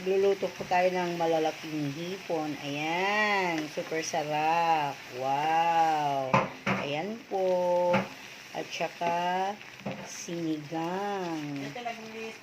Magluluto po tayo ng malalaking hipon. Ayan, super sarap. Wow. Ayan po. At saka sinigang.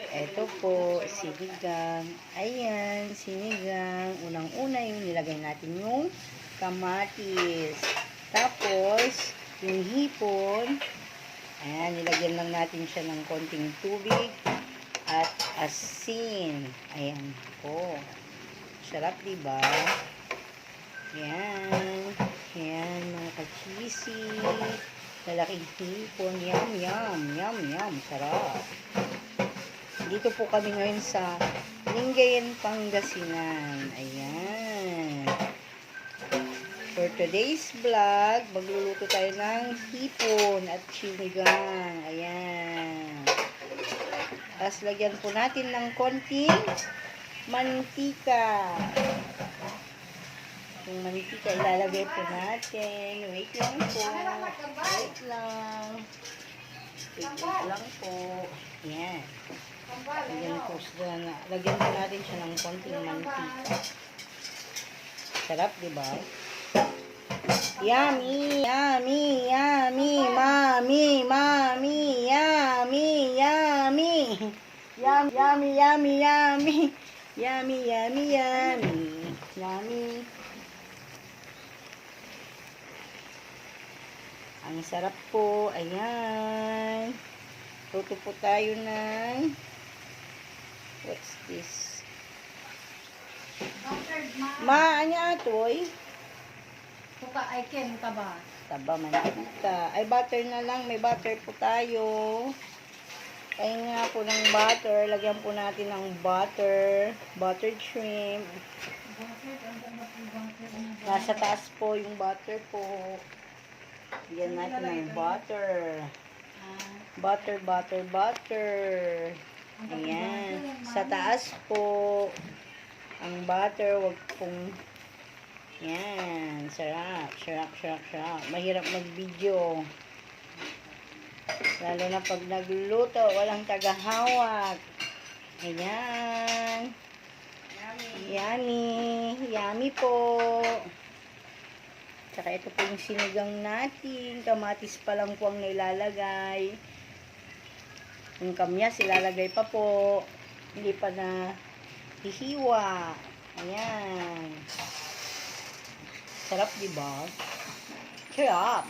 Ito po, sinigang. Ayan, sinigang. Unang-una yung nilagay natin yung kamatis. Tapos, yung hipon. Ayan, nilagyan lang natin siya ng konting tubig at asin. Ayan po. Sarap, diba? Ayan. Ayan, mga ka-cheesy. Lalaking hipon. Yum, yum. Yum, yum. Sarap. Dito po kami ngayon sa Lingayen, Pangasinan. Ayan. For today's vlog, magluluto tayo ng hipon at sinigang. Ayan. Tapos lagyan po natin ng konting mantika. Yung mantika ilalagay po natin. Wait lang po. Wait lang. Wait lang po. Ayan. Lagyan po natin siya ng konting mantika. Sarap, diba? Yummy, yummy, yummy, mommy, mommy, yummy, yummy. Yummy, yummy, yummy, yummy. Yummy, yummy, yummy. Yummy. Ang sarap po. Ayan. Luto po tayo ng what's this? Anya atoy? Suka ay ken taba. Taba, mantika. Ay, butter na lang. May butter po tayo. Kaya nga po ng butter. Lagyan po natin ng butter. Buttered shrimp. Nasa taas po yung butter po. Lagyan natin ng butter. Butter, butter, butter. Ayan. Sa taas po ang butter. Huwag pong yan, sarap, sarap, sarap, sarap. Mahirap mag-video. Lalo na pag nagluluto, walang tagahawak. Ayan. Yummy. Yummy po. Tsaka ito po yung sinigang natin. Kamatis pa lang po ang nilalagay. Yung kamyas, ilalagay pa po. Hindi pa na hihiwa. Ayan. Sarap, diba? Sarap.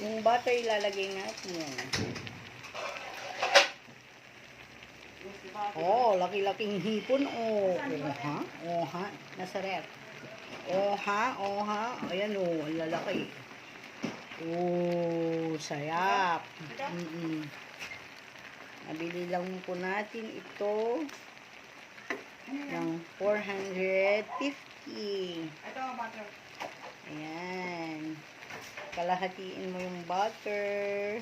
Yung butter ilalagay natin. Oh, laki-laking hipon. Oh, ha? Oh, ha? Nasa ref. Oh, ha? Oh, ha? Ayan, oh. Ang lalaki. Oh, sarap. Nabili lang po natin ito ng 450. Ito ang butter. Ayan. Kalahatiin mo yung butter.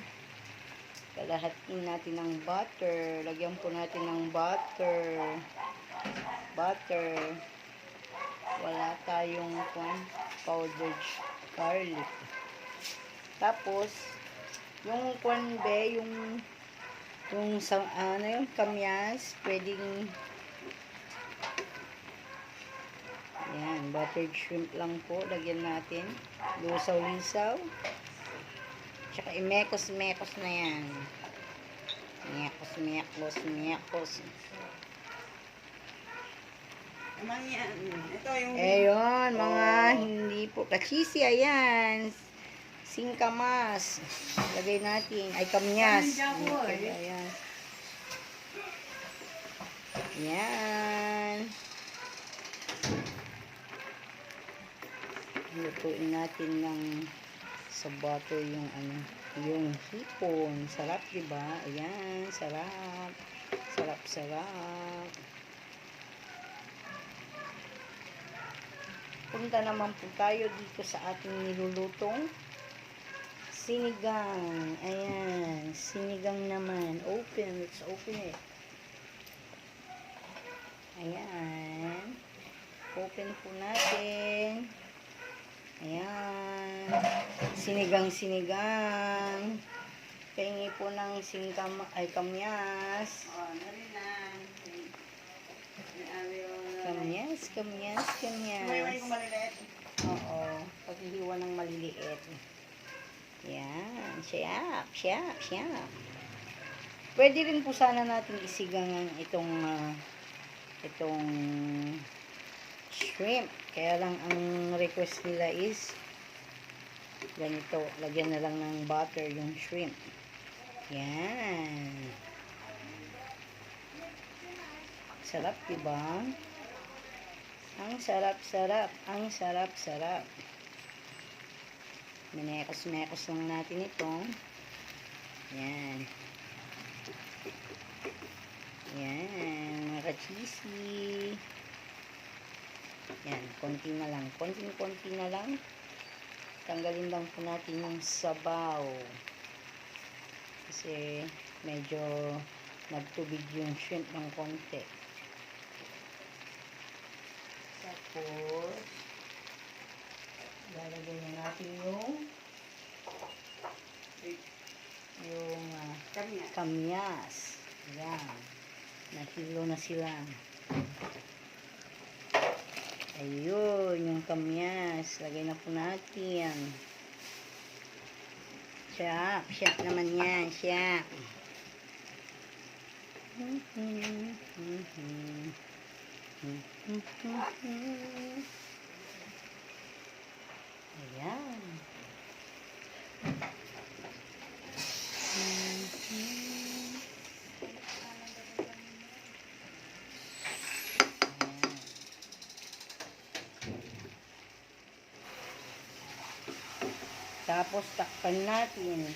Kalahatiin natin ng butter. Lagyan po natin ng butter. Butter. Wala tayong powdered garlic. Tapos, yung kwanbe, yung kamyas, pwedeng yan, buttered shrimp lang po. Lagyan natin. Lusaw-lisaw. Tsaka imekos-mekos na yan. Mekos. Naman yan. Ito yung Ayun, mga hindi po. Ka-cheesy, ayan. Singkamas. Lagay natin. Ay, kamyas. Ayan. Yan. Lutuin natin ng sa butter yung hipon. Sarap, diba? Ayan, sarap. Sarap. Punta naman po tayo dito sa ating nilulutong sinigang. Ayan, sinigang naman. Let's open it. Ayan. Open po natin. Ayan. Sinigang. Pahingi po ng kamyas. narin lang. Kamyas, kamyas, Sumayway kamyas. ko maliliit. Oo, paghihiwa ng maliliit. Yan, siyak. Pwede rin po sana natin isigang itong shrimp. Kaya lang ang request nila is ganito, lagyan na lang ng butter yung shrimp. Yan. Sarap, diba? Ang sarap. Minekos-mekos lang natin ito. Yan. Yan, mga ka-cheesy. Yan, konti na lang. Konting-konti na lang. Tanggalin lang po natin yung sabaw. Kasi medyo nagtubig yung shrimp ng konti. Tapos, lalagay na natin yung kamyas. Yan. Nahilo na sila. Ayun, yung kamyas. Lagay na po natin. Siyak naman yan. Siyak. Ayan. Tapos takpan natin.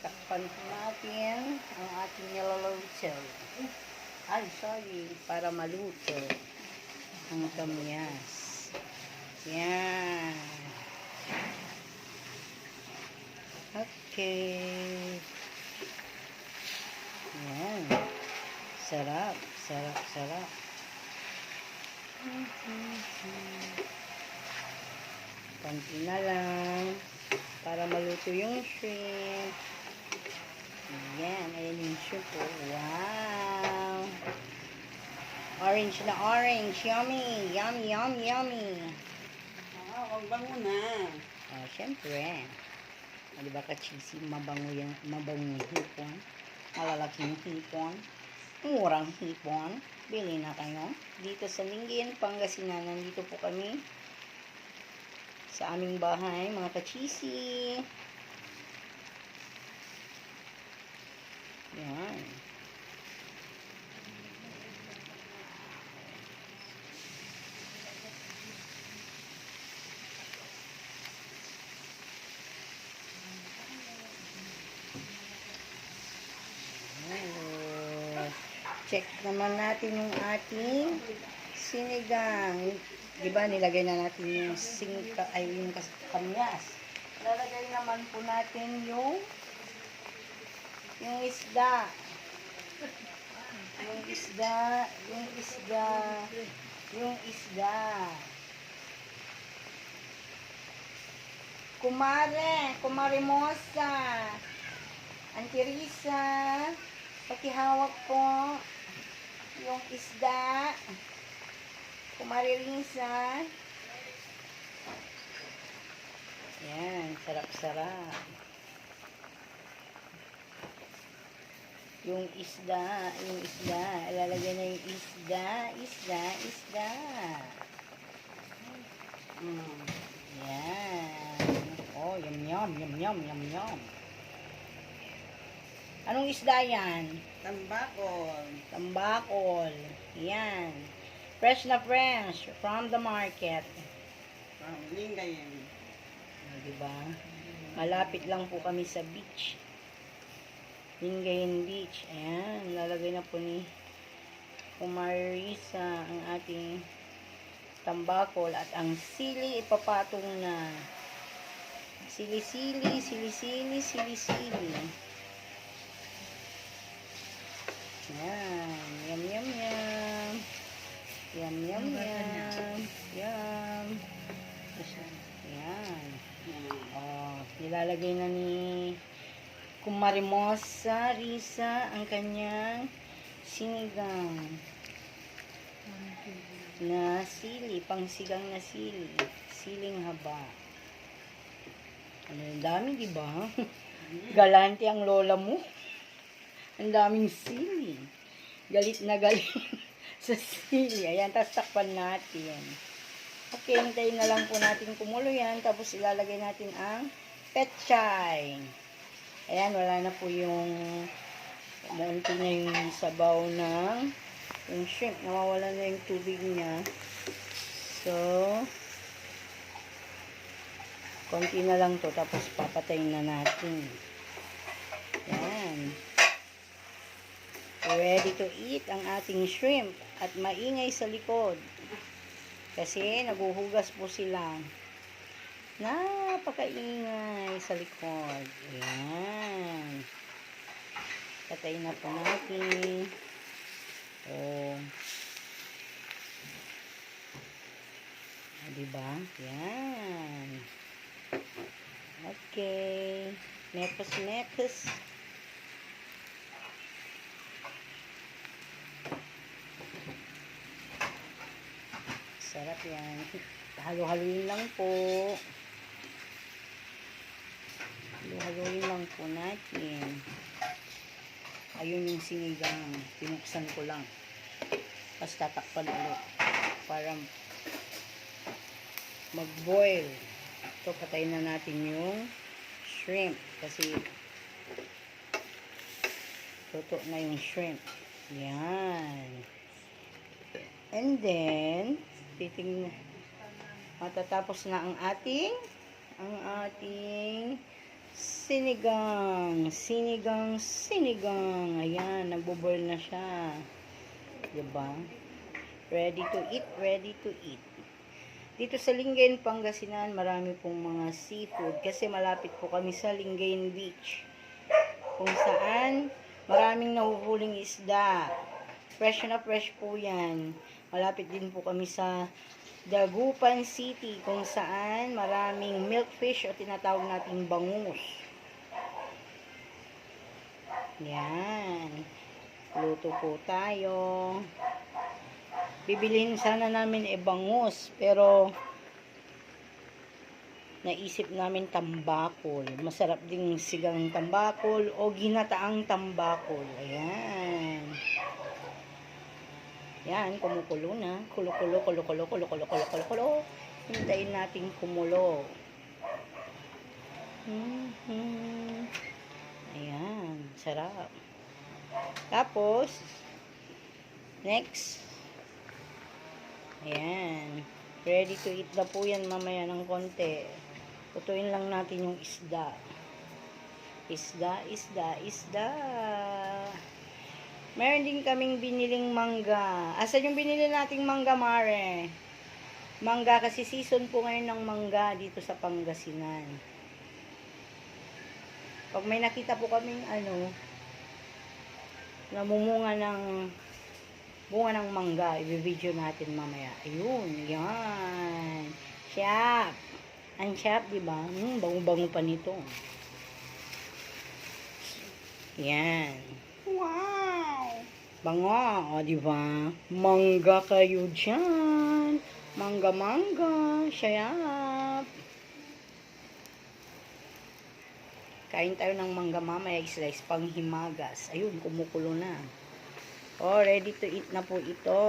Takpan natin ang ating niluluto. Ay, sorry. Para maluto ang kamyas. Yan. Okay. Yan. Sarap. Konti na lang para maluto yung shrimp. Ayan yung shrimp po. Wow! Orange na orange. Yummy! Huwag bango na. Oh, syempre. Diba ka-cheesy? Mabango yung hipon. Malalaking hipon. Murang hipon. Bili na kayo. Dito sa Lingayen, Pangasinan. Nandito po kami sa aming bahay, mga ka-cheesy. Yan. Check naman natin yung ating sinigang. Diba, nilagay na natin yung kamyas. Lalagay naman po natin yung isda. Yung isda. Kumare Mosa. Auntie Risa, pakihawak po yung isda. Kumare Risa. Yan, sarap. Yung isda. Ilalagay na yung isda. Yan. Oh, yum. Anong isda yan? Tambakol. Yan. Fresh from the market. Lingayen. Diba? Malapit lang po kami sa beach. Lingayen Beach. Ayan. Lalagay na po ni Kumarisa ang ating tambakol at ang sili ipapatong na. Sili-sili. Yan. Yum. Yan. Oh, nilalagay na ni Kumarimosa Risa ang kanyang sinigang. na sili, pangsigang na sili. Siling haba. Ano, ang dami, di ba? Galante ang lola mo. Ang daming sili. Galit na galit sa sili. Ayan, tapos takpan natin. Okay, hintayin na lang po natin kumulo yan. Tapos ilalagay natin ang pechay. Ayan, wala na po yung maunti na yung sabaw ng yung shrimp. Nawawala na yung tubig niya. So, konti na lang to. Tapos papatayin na natin. Ayan. Ready to eat ang ating shrimp. At maingay sa likod. Kasi naguhugas po sila. Napakaingay sa likod. Ayan. Patayin na po natin. Oh. Diba? Ayan. Okay. Nepos. Sarap yan. Halo-haloin lang po. Halo-haloin lang po natin. Ayun yung sinigang. Pinuksan ko lang. Tapos tatakpan ulit. Para mag-boil. Ito, patayin na natin yung shrimp. Kasi luto na yung shrimp. Yan. And then, matatapos na ang ating sinigang. Ayan, nagbo-boil na siya. Diba? Ready to eat. Dito sa Lingayen, Pangasinan, marami pong mga seafood kasi malapit po kami sa Lingayen Beach. Kung saan maraming nahuhuling isda. Fresh na fresh po yan. Malapit din po kami sa Dagupan City kung saan maraming milkfish o tinatawag nating bangus. Yan. Luto po tayo. Bibilihin sana namin bangus pero naisip namin tambakol. Masarap ding sigang tambakol o ginataang tambakol. Ayan. Yan, kumukulo na. Kulo. Hintayin natin kumulo. Ayan, sarap. Tapos, next. Ayan. Ready to eat na po yan mamaya ng konti. Putuin lang natin yung isda. Isda. Meron din kaming biniling mangga. Asan yung binili nating mangga, Mare? Mangga kasi season po ngayon ng mangga dito sa Pangasinan. Pag may nakita po kaming namumunga ng bunga ng mangga, i-video natin mamaya. Ayun, yan. Sharp. Ang sharp, diba? Bango-bango pa nito. Yan. Wow! Bango, o diba? Mangga kayo dyan. Mangga. Sharp. Kain tayo ng mangga mamaya, slice pang himagas. Ayun, kumukulo na. Oh, ready to eat na po ito.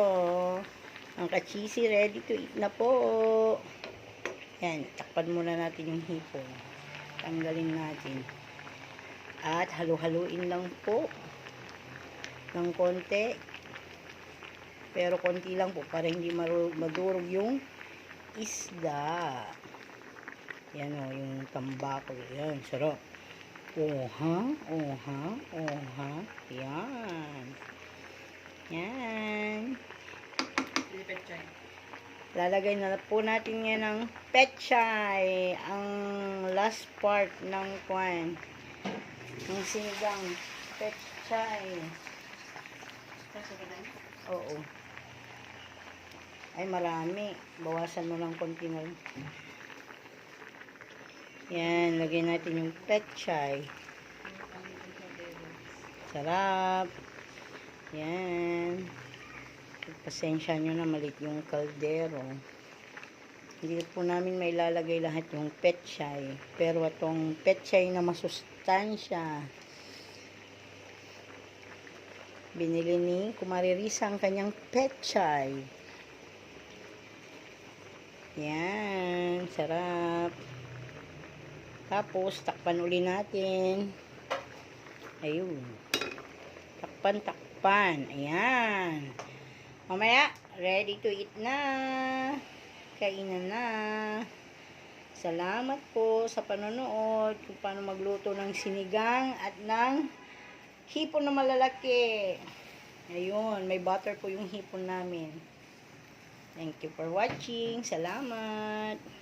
Ang kachisi, ready to eat na po. Yan, takpan muna natin yung hipon. Tanggalin natin. At halu-haluin lang po. Ng konti. Pero konti lang po para hindi madurog yung isda. Yan o, yung tambakol. Yan, sarap. Oha. Yan. Yan. Lalagay na po natin yan ng pechay. Ang last part ng kwan. Yung sinigang pechay. Oo. Ay, marami. Bawasan mo lang konti na lang. Yan, lagay natin yung pechay. Sarap. Yan. Pasensya nyo na maliit yung kaldero. Hindi po namin may lalagay lahat yung pechay. Pero itong pechay na masustansya, binili ni Kumaririsa ang kanyang pechay. Yan, sarap. Tapos, takpan uli natin. Ayun. Takpan. Ayan. Mamaya, ready to eat na. Kainan na. Salamat po sa panonood kung paano magluto ng sinigang at ng hipon na malalaki. Ayun, may butter po yung hipon namin. Thank you for watching. Salamat.